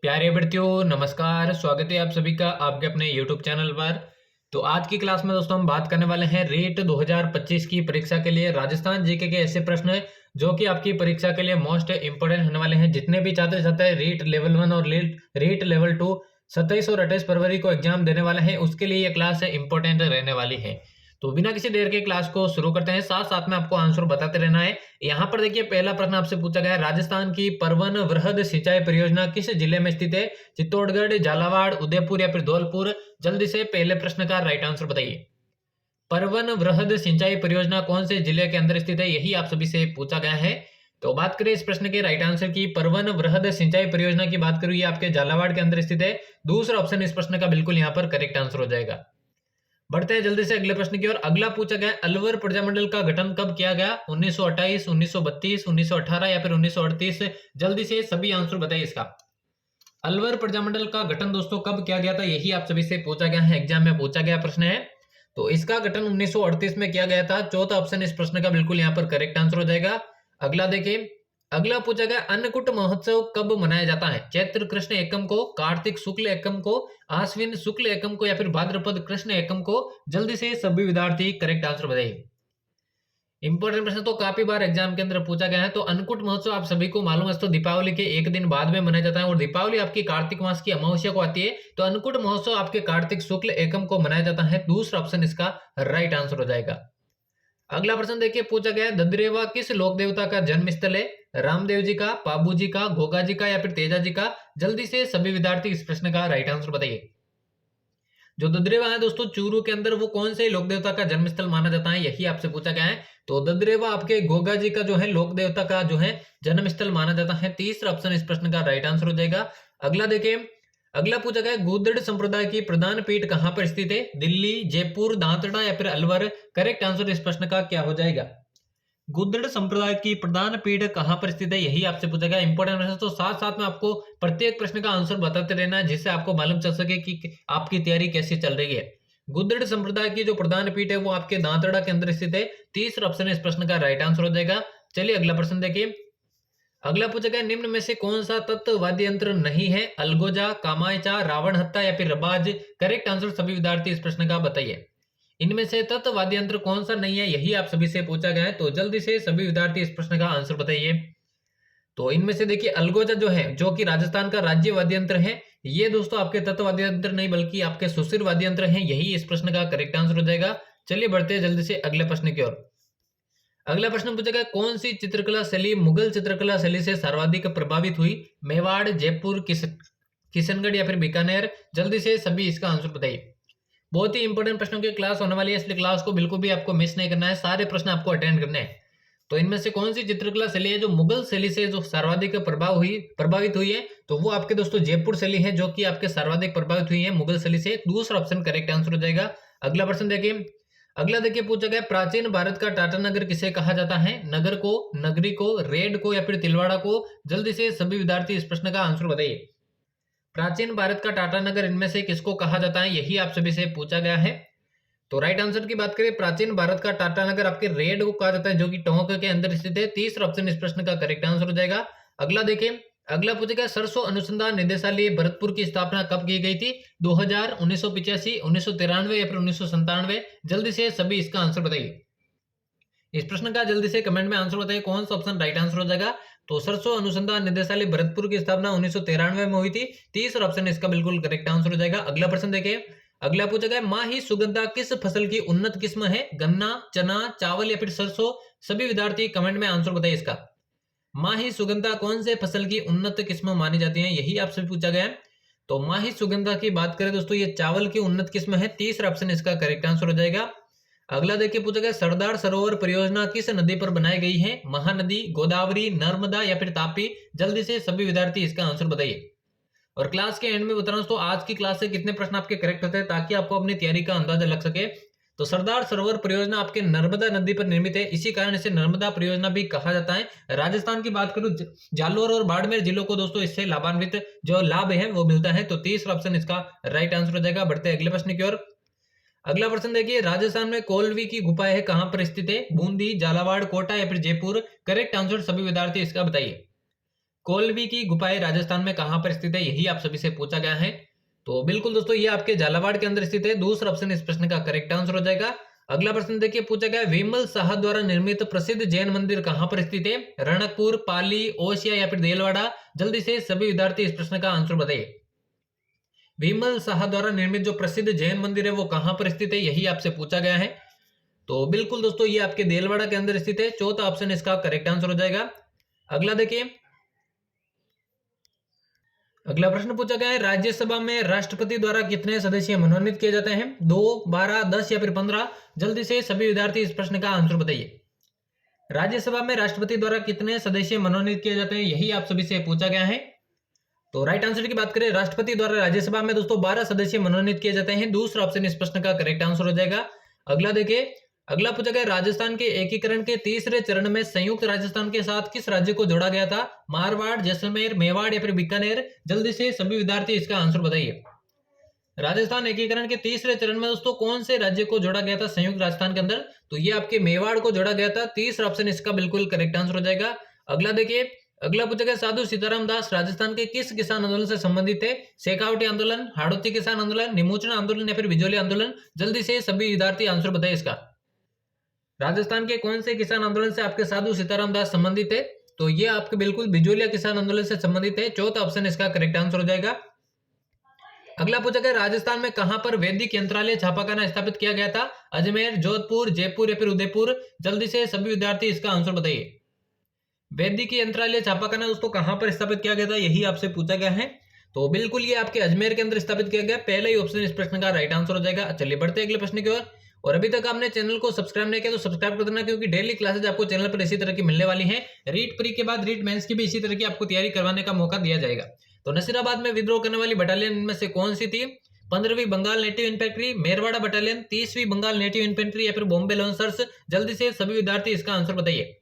प्यारे विद्यार्थियों नमस्कार। स्वागत है आप सभी का आपके अपने YouTube चैनल पर। तो आज की क्लास में दोस्तों हम बात करने वाले हैं रेट 2025 की परीक्षा के लिए राजस्थान जीके के ऐसे प्रश्न हैं जो कि आपकी परीक्षा के लिए मोस्ट इंपोर्टेंट होने वाले हैं। जितने भी छात्र छात्र रेट लेवल 1 और रेट लेवल 2 27 और 28 फरवरी को एग्जाम देने वाले हैं उसके लिए ये क्लास इंपोर्टेंट रहने वाली है। तो बिना किसी देर के क्लास को शुरू करते हैं, साथ साथ में आपको आंसर बताते रहना है। यहाँ पर देखिए पहला प्रश्न आपसे पूछा गया है, राजस्थान की परवन वृहद सिंचाई परियोजना किस जिले में स्थित है? चित्तौड़गढ़, झालावाड़, उदयपुर या फिर धौलपुर? जल्दी से पहले प्रश्न का राइट आंसर बताइए। परवन वृहद सिंचाई परियोजना कौन से जिले के अंदर स्थित है, यही आप सभी से पूछा गया है। तो बात करें इस प्रश्न के राइट आंसर की, परवन वृहद सिंचाई परियोजना की बात करूँ, ये आपके झालावाड़ के अंदर स्थित है। दूसरा ऑप्शन इस प्रश्न का बिल्कुल यहाँ पर करेक्ट आंसर हो जाएगा। बढ़ते हैं जल्दी से अगले प्रश्न की ओर। अगला पूछा गया अलवर प्रजामंडल का गठन कब किया गया? 1928, 1932, 1918 या फिर 1938? जल्दी से सभी आंसर बताइए इसका। अलवर प्रजामंडल का गठन दोस्तों कब किया गया था, यही आप सभी से पूछा गया है, एग्जाम में पूछा गया प्रश्न है। तो इसका गठन 1938 में किया गया था। चौथा ऑप्शन इस प्रश्न का बिल्कुल यहाँ पर करेक्ट आंसर हो जाएगा। अगला देखिए, अगला पूछा गया अन्नकूट महोत्सव कब मनाया जाता है? चैत्र कृष्ण एकम को, कार्तिक शुक्ल एकम को, आश्विन शुक्ल एकम को या फिर भाद्रपद कृष्ण एकम को? जल्दी से सभी विद्यार्थी करेक्ट आंसर बताइए। इंपॉर्टेंट प्रश्न तो काफी बार एग्जाम के अंदर पूछा गया है। तो अन्नकूट महोत्सव आप सभी को मालूम है, तो दीपावली के एक दिन बाद में मनाया जाता है और दीपावली आपकी कार्तिक मास की अमावस्या को आती है। तो अन्नकूट महोत्सव आपके कार्तिक शुक्ल एकम को मनाया जाता है। दूसरा ऑप्शन इसका राइट आंसर हो जाएगा। अगला प्रश्न देखिए, पूछा गया ददरेवा किस लोक देवता का जन्म स्थल है? रामदेव जी का, बाबू जी का, घोगा जी का या फिर तेजा जी का? जल्दी से सभी विद्यार्थी इस प्रश्न का राइट आंसर बताइए। जो ददरेवा है दोस्तों चूरू के अंदर, वो कौन से लोक देवता का जन्म स्थल माना जाता है, यही आपसे पूछा गया है। तो ददरेवा आपके घोगा जी का जो है लोक देवता का जो है जन्म स्थल माना जाता है। तीसरा ऑप्शन इस प्रश्न का राइट आंसर हो जाएगा। अगला देखिए, अगला पूछा गया गूदड़ संप्रदाय की प्रधान पीठ कहां पर स्थित है? दिल्ली, जयपुर, दांतड़ा या फिर अलवर? करेक्ट आंसर इस प्रश्न का क्या हो जाएगा? गूदड़ संप्रदाय की प्रधान पीठ कहां पर स्थित है, यही आपसे पूछा गया। इंपॉर्टेंट प्रश्न, तो साथ साथ में आपको प्रत्येक प्रश्न का आंसर बताते रहना है जिससे आपको मालूम चल सके कि आपकी तैयारी कैसी चल रही है। गूदड़ संप्रदाय की जो प्रधान पीठ है वो आपके दांतड़ा के अंदर स्थित है। तीसरा ऑप्शन इस प्रश्न का राइट आंसर हो जाएगा। चलिए अगला प्रश्न देखिए। अगला पूछा गया निम्न में से कौन सा तत्व वाद्य यंत्र नहीं है? अलगोजा, कामायचा, रावण हत्ता या फिर रबाज? करेक्ट आंसर सभी विद्यार्थी इस प्रश्न का बताइए। इनमें से तत्व वाद्य यंत्र कौन सा नहीं है, यही आप सभी से पूछा गया है। तो जल्दी से सभी विद्यार्थी इस प्रश्न का आंसर बताइए। तो इनमें से देखिए अलगोजा जो है, जो कि राजस्थान का राज्य वाद्य यंत्र है, ये दोस्तों आपके तत्व वाद्य यंत्र नहीं बल्कि आपके सुशिर वाद्य यंत्र है, यही इस प्रश्न का करेक्ट आंसर हो जाएगा। चलिए बढ़ते हैं जल्दी से अगले प्रश्न की ओर। अगला प्रश्न पूछा गया कौन सी चित्रकला शैली मुगल चित्रकला शैली से सर्वाधिक प्रभावित हुई? मेवाड़, जयपुर, किशनगढ़ या फिर बीकानेर? जल्दी से सभी इसका आंसर बताइए। बहुत ही इंपॉर्टेंट प्रश्नों की क्लास होने वाली है, इसलिए क्लास को बिल्कुल भी आपको मिस नहीं करना है, सारे प्रश्न आपको अटेंड करने हैं। तो इनमें से कौन सी चित्रकला शैली है जो मुगल शैली से जो सर्वाधिक प्रभावित हुई है? तो वो आपके दोस्तों जयपुर शैली है जो कि आपके सर्वाधिक प्रभावित हुई है मुगल शैली से। दूसरा ऑप्शन करेक्ट आंसर हो जाएगा। अगला प्रश्न देखिए। अगला देखिए पूछा गया प्राचीन भारत का टाटा नगर किसे कहा जाता है? नगर को, नगरी को, रेड को या फिर तिलवाड़ा को? जल्दी से सभी विद्यार्थी इस प्रश्न का आंसर बताइए। प्राचीन भारत का टाटा नगर इनमें से किसको कहा जाता है, यही आप सभी से पूछा गया है। तो राइट आंसर की बात करें, प्राचीन भारत का टाटा नगर आपके रेड को कहा जाता है जो कि टोंक के अंदर स्थित है। तीसरा ऑप्शन इस प्रश्न का करेक्ट आंसर हो जाएगा। अगला देखिए, अगला पूछेगा सरसों अनुसंधान निदेशालय भरतपुर की स्थापना कब की गई थी? 2000, 1985, 1993 या फिर 1997? जल्दी से सभी इसका आंसर बताइए। इस प्रश्न का जल्दी से कमेंट में आंसर बताइए कौन सा ऑप्शन राइट आंसर हो जाएगा। तो सरसों अनुसंधान निदेशालय भरतपुर की स्थापना 1993 में हुई थी। तीसरा ऑप्शन इसका बिल्कुल करेक्ट आंसर हो जाएगा। अगला प्रश्न देखिए। अगला पूछा गया माही सुगंधा किस फसल की उन्नत किस्म है? गन्ना, चना, चावल या फिर सरसों? सभी विद्यार्थी कमेंट में आंसर बताइए इसका। माही सुगंधा कौन से फसल की उन्नत किस्म मानी जाती है, यही आपसे पूछा गया है। तो माही सुगंधा की बात करें दोस्तों, ये चावल की उन्नत किस्म है। तीसरा ऑप्शन इसका करेक्ट आंसर हो जाएगा। अगला देखिए पूछा गया सरदार सरोवर परियोजना किस नदी पर बनाई गई है? महानदी, गोदावरी, नर्मदा या फिर तापी? जल्दी से सभी विद्यार्थी इसका आंसर बताइए। और क्लास के एंड में बता रहा हूं तो आज की क्लास से कितने प्रश्न आपके करेक्ट होते हैं ताकि आपको अपनी तैयारी का अंदाजा लग सके। तो सरदार सरोवर परियोजना आपके नर्मदा नदी पर निर्मित है, इसी कारण इसे नर्मदा परियोजना भी कहा जाता है। राजस्थान की बात करूं, जालोर और बाड़मेर जिलों को दोस्तों इससे लाभान्वित जो लाभ है वो मिलता है। तो तीसरा ऑप्शन इसका राइट आंसर हो जाएगा। बढ़ते अगले प्रश्न की ओर। अगला प्रश्न देखिए राजस्थान में कोलवी की गुफा है कहां पर स्थित है? बूंदी, झालावाड़, कोटा या फिर जयपुर? करेक्ट आंसर सभी विद्यार्थी इसका बताइए। कोलवी की गुफाएं राजस्थान में कहां पर स्थित है, यही आप सभी से पूछा गया है। तो बिल्कुल दोस्तों ये आपके झालावाड़ के अंदर स्थित है। दूसरा ऑप्शन इस प्रश्न का करेक्ट आंसर हो जाएगा। अगला प्रश्न देखिए, पूछा गया विमल शाह द्वारा निर्मित प्रसिद्ध जैन मंदिर कहां पर स्थित है, रणकपुर, पाली, ओसिया या फिर देलवाड़ा। जल्दी से सभी विद्यार्थी इस प्रश्न का आंसर बताइए। विमल शाह द्वारा निर्मित जो प्रसिद्ध जैन मंदिर है वो कहां पर स्थित है, यही आपसे पूछा गया है। तो बिल्कुल दोस्तों ये आपके देलवाड़ा के अंदर स्थित है। चौथा ऑप्शन इसका करेक्ट आंसर हो जाएगा। अगला देखिए, अगला प्रश्न पूछा गया है राज्यसभा में राष्ट्रपति द्वारा कितने सदस्य मनोनीत किए जाते हैं, 2, 12, 10 या फिर 15। जल्दी से सभी विद्यार्थी इस प्रश्न का आंसर बताइए। राज्यसभा में राष्ट्रपति द्वारा कितने सदस्य मनोनीत किए जाते हैं, यही आप सभी से पूछा गया है। तो राइट आंसर की बात करें, राष्ट्रपति द्वारा राज्यसभा में दोस्तों 12 सदस्य मनोनीत किए जाते हैं। दूसरा ऑप्शन इस प्रश्न का करेक्ट आंसर हो जाएगा। अगला देखिए, अगला पूछा गया राजस्थान के एकीकरण के तीसरे चरण में संयुक्त राजस्थान के साथ किस राज्य को जोड़ा गया था, मारवाड़, जैसलमेर, मेवाड़ या फिर बीकानेर। जल्दी से सभी विद्यार्थी इसका आंसर बताइए। राजस्थान एकीकरण के तीसरे चरण में दोस्तों कौन से राज्य को जोड़ा गया था संयुक्त राजस्थान के अंदर, तो ये आपके मेवाड़ को जोड़ा गया था। तीसरा ऑप्शन इसका बिल्कुल करेक्ट आंसर हो जाएगा। अगला देखिए, अगला पूछा गया साधु सीताराम दास राजस्थान के किस किसान आंदोलन से संबंधित थे, शेखावटी आंदोलन, हाड़ौती किसान आंदोलन, निमोचन आंदोलन या फिर बिजोली आंदोलन। जल्दी से सभी विद्यार्थी आंसर बताइए इसका। राजस्थान के कौन से किसान आंदोलन से आपके साधु सीताराम दास संबंधित है, तो ये आपके बिल्कुल बिजोलिया किसान आंदोलन से संबंधित है। चौथा ऑप्शन इसका करेक्ट आंसर हो जाएगा। अगला पूछा गया राजस्थान में कहां पर वैदिक यंत्रालय छापाखाना स्थापित किया गया था, अजमेर, जोधपुर, जयपुर या फिर उदयपुर। जल्दी से सभी विद्यार्थी इसका आंसर बताइए। वैदिक यंत्रालय छापाखाना दोस्तों कहां पर स्थापित किया गया था, यही आपसे पूछा गया है। तो बिल्कुल ये आपके अजमेर के अंदर स्थापित किया गया। पहला ही ऑप्शन इस प्रश्न का राइट आंसर हो जाएगा। चलिए बढ़ते हैं अगले प्रश्न की ओर। और अभी तक आपने चैनल को सब्सक्राइब नहीं किया तो सब्सक्राइब कर देना, क्योंकि डेली क्लासेज आपको चैनल पर इसी तरह की मिलने वाली हैं। रीट प्री के बाद रीट मेंस की भी इसी तरह की आपको तैयारी करवाने का मौका दिया जाएगा। तो नसीराबाद में विद्रोह करने वाली बटालियन इनमें से कौन सी थी, 15वीं Bengal native infantry, Merwara battalion, 30वीं बंगाल नेटिव इन्फेंट्री या फिर बॉम्बे लॉन्सर्स। जल्दी से सभी विद्यार्थी इसका आंसर बताइए।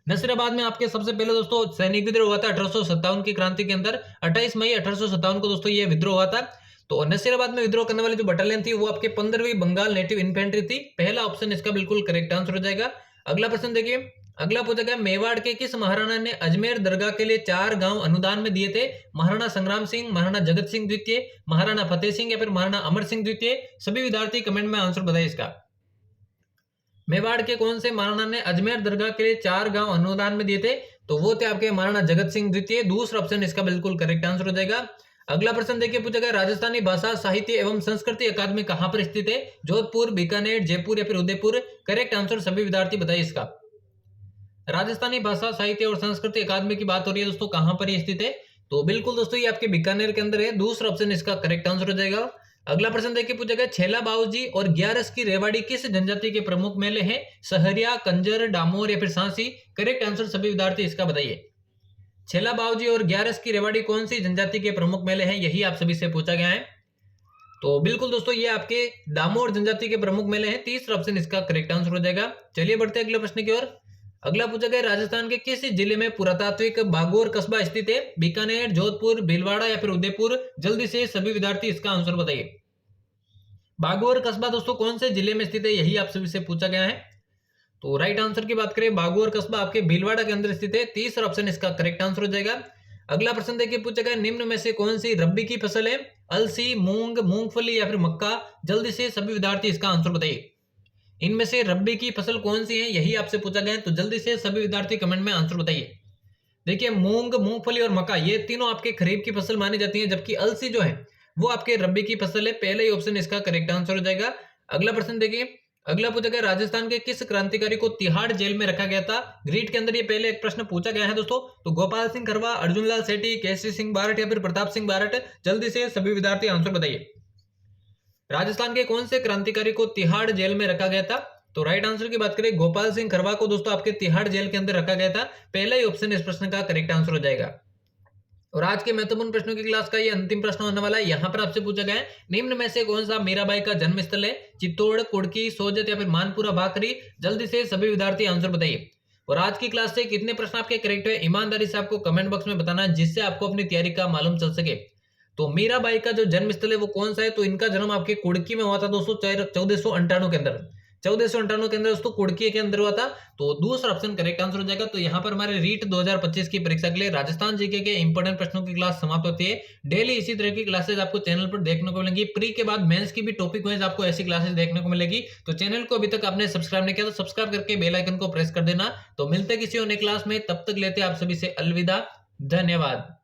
नसीराबाद में आपके सबसे पहले दोस्तों सैनिक विद्रोह हुआ था 1857 की क्रांति के अंदर। 28 मई 1857 को दोस्तों ये विद्रोह हुआ था। तो नसीराबाद में विद्रोह करने वाली जो बटालियन थी वो आपके 15वीं बंगाल नेटिव इन्फेंट्री थी। पहला ऑप्शन इसका बिल्कुल करेक्ट आंसर हो जाएगा। अगला प्रश्न देखिए, अगला पूछा गया मेवाड़ के किस महाराणा ने अजमेर दरगाह के लिए 4 गांव अनुदान में दिए थे, महाराणा संग्राम सिंह, महाराणा जगत सिंह द्वितीय, महाराणा फतेह सिंह या फिर महाराणा अमर सिंह द्वितीय। सभी विद्यार्थी कमेंट में आंसर बताइए इसका। मेवाड़ के कौन से महाराणा ने अजमेर दरगाह के लिए 4 गांव अनुदान में दिए थे, तो वो थे आपके महाराणा जगत सिंह द्वितीय। दूसरा ऑप्शन इसका बिल्कुल करेक्ट आंसर हो जाएगा। अगला प्रश्न देखिए, पूछा गया राजस्थानी भाषा साहित्य एवं संस्कृति अकादमी कहां पर स्थित है, जोधपुर, बीकानेर, जयपुर या फिर उदयपुर। करेक्ट आंसर सभी विद्यार्थी बताइए इसका। राजस्थानी भाषा साहित्य और संस्कृति अकादमी की बात हो रही है दोस्तों, कहां पर ये स्थित है, तो बिल्कुल दोस्तों ये आपके बीकानेर के अंदर है। दूसरा ऑप्शन इसका करेक्ट आंसर हो जाएगा। अगला प्रश्न देखिए, पूछा गया छेला बाऊजी और ग्यारस की रेवाड़ी किस जनजाति के प्रमुख मेले हैं, सहरिया, कंजर, डामोर या फिर सांसी। करेक्ट आंसर सभी विद्यार्थी इसका बताइए। छेला बाऊजी और ग्यारस की रेवाड़ी कौन सी जनजाति के प्रमुख मेले हैं, यही आप सभी से पूछा गया है। तो बिल्कुल दोस्तों ये आपके डामोर जनजाति के प्रमुख मेले हैं। तीसरा ऑप्शन इसका करेक्ट आंसर हो जाएगा। चलिए बढ़ते हैं अगले प्रश्न की ओर। अगला पूछा गया राजस्थान के किस जिले में पुरातात्विक बागोर कस्बा स्थित है, बीकानेर, जोधपुर, भीलवाड़ा या फिर उदयपुर। जल्दी से सभी विद्यार्थी इसका आंसर बताइए। बागोर कस्बा दोस्तों कौन से जिले में स्थित है, यही आप सभी से पूछा गया है। तो राइट आंसर की बात करें, बागोर कस्बा आपके भीलवाड़ा के अंदर स्थित है। तीसरा ऑप्शन इसका करेक्ट आंसर हो जाएगा। अगला प्रश्न देखिए, पूछा गया निम्न में से कौन सी रब्बी की फसल है, अलसी, मूंग, मूंगफली या फिर मक्का। जल्दी से सभी विद्यार्थी इसका आंसर बताइए। इनमें से रब्बी की फसल कौन सी है, यही आपसे पूछा गया है। तो जल्दी से सभी विद्यार्थी कमेंट में आंसर बताइए। देखिए मूंग, मूंगफली और मक्का ये तीनों आपके खरीफ की फसल मानी जाती है, जबकि अलसी जो है वो आपके रब्बी की फसल है। पहले ही ऑप्शन इसका करेक्ट आंसर हो जाएगा। अगला प्रश्न देखिए, अगला पूछा गया राजस्थान के किस क्रांतिकारी को तिहाड़ जेल में रखा गया था। ग्रीड के अंदर ये पहले एक प्रश्न पूछा गया है दोस्तों। तो गोपाल सिंह खरवा, अर्जुन लाल सेठी, केसरी सिंह बारट या फिर प्रताप सिंह बारट। जल्दी से सभी विद्यार्थी आंसर बताइए। राजस्थान के कौन से क्रांतिकारी को तिहाड़ जेल में रखा गया था, तो राइट आंसर की बात करें गोपाल सिंह खरवा को दोस्तों आपके तिहाड़ जेल के अंदर रखा गया था। पहला ही ऑप्शन इस प्रश्न का करेक्ट आंसर हो जाएगा। और आज के महत्वपूर्ण प्रश्नों की क्लास का ये अंतिम प्रश्न होने वाला है। यहाँ पर आपसे पूछा गया है निम्न में से कौन सा मीराबाई का जन्म स्थल है, चित्तौड़, कुड़की, सोजत या फिर मानपुरा भाकरी। जल्दी से सभी विद्यार्थी आंसर बताइए। और आज की क्लास से कितने प्रश्न आपके करेक्ट हुए ईमानदारी से आपको कमेंट बॉक्स में बताना है, जिससे आपको अपनी तैयारी का मालूम चल सके। तो मीराबाई का जो जन्म स्थल है वो कौन सा है, तो इनका जन्म आपके कुड़की में हुआ था दोस्तों 1498 के अंदर। 1498 के अंदर दोस्तों कुड़की के अंदर हुआ था। तो दूसरा ऑप्शन करेक्ट आंसर हो जाएगा। तो यहाँ पर हमारे रीट 2025 की परीक्षा के लिए राजस्थान जीके के इंपोर्टेंट प्रश्नों की क्लास समाप्त होती है। डेली इसी तरह की क्लासेस आपको चैनल पर देखने को मिलेंगी। प्री के बाद मेंस की भी टॉपिक वाइज आपको ऐसी क्लासेस देखने को मिलेगी। तो चैनल को अभी तक आपने सब्सक्राइब नहीं किया तो सब्सक्राइब करके बेल आइकन को प्रेस कर देना। तो मिलते किसी और नई क्लास में, तब तक लेते हैं आप सभी से अलविदा। धन्यवाद।